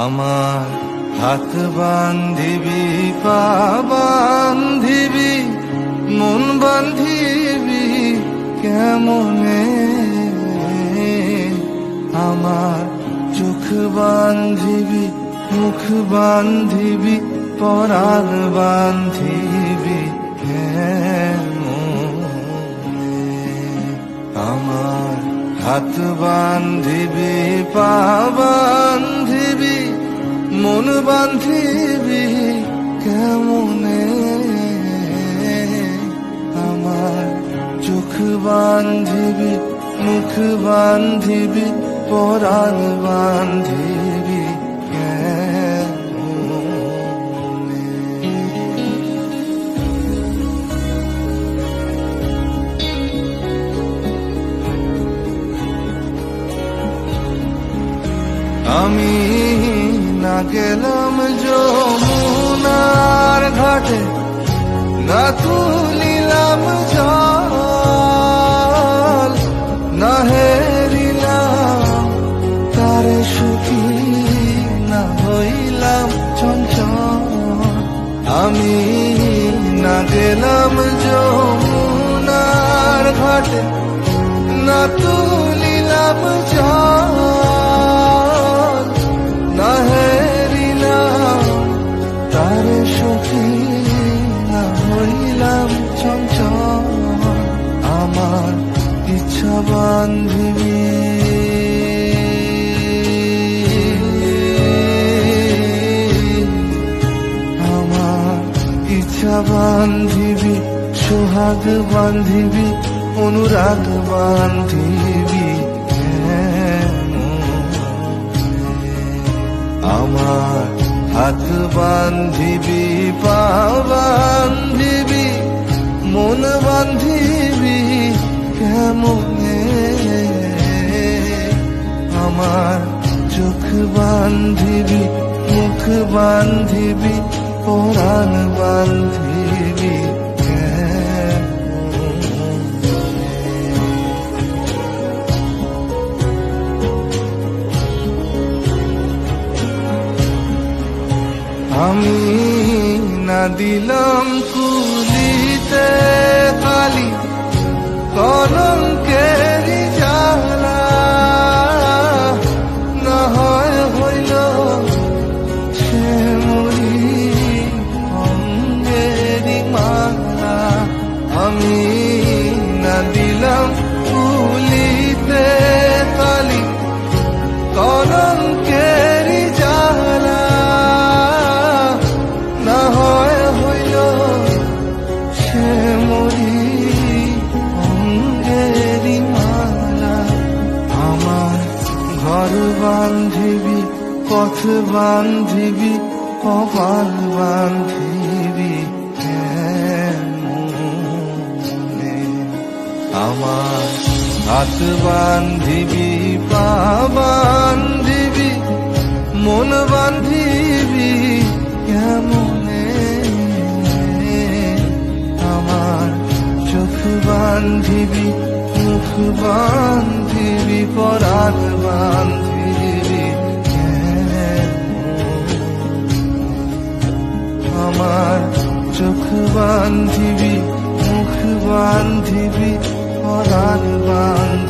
আমার হাত বান্ধিবি, পা বান্ধিবি, মন বান্ধিবি কেমনে? আমার চোখ বান্ধিবি, মুখ বান্ধিবি, পরাণ বান্ধিবি কেমনে? আমার হাত বান্ধিবি, পা বান্ধিবি, মন বান্ধিবি কেমনে? আমার চোখ বান্ধিবি, মুখ বান্ধিবি, পরাণ বান্ধিবি কেমনে? আমি না গেলাম যমুনার ঘাটে, না তুলিলাম জল, না হেরিলাম তারে সুখী, না হইলাম চঞ্চল। আমি না গেলাম যমুনার ঘাটে, না তুলিলাম জল, না হেরিলাম তারে সুখী, না হইলাম চঞ্চল। আমার ইচ্ছা বান্ধিবি, আমার ইচ্ছা বান্ধিবি, সোহাগ বান্ধিবি, অনুরাগ বান্ধিবি আমার হাত বান্ধিবি, পা বান্ধিবি, মন বান্ধিবি কেমনে? আমার চোখ বান্ধিবি, মুখ বান্ধিবি, পরাণ বান্ধিবি আমি না দিলাম কুলিতে কালি, কলঙ্কের জ্বালা, না হয় হইল সে মরি অঙ্গেরি মালা। আমি না দিলাম কুলিতে কালি, কলঙ্কের জ্বালা, না হয় হইল সে মরি অঙ্গেরি মালা। আমার ঘর বান্ধিবি, পথ বান্ধিবি, কপাল বান্ধিবি কেমনে? আমার হাত বান্ধিবি, পা বান্ধিবি, মন বান্ধিবি কেমনে? আমার চোখ বান্ধিবি, মুখ বান্ধিবি, পরাণ বান্ধিবি কেমনে? আমার চোখ বান্ধিবি, মুখ বান্ধিবি, পরাণ বান্ধিবি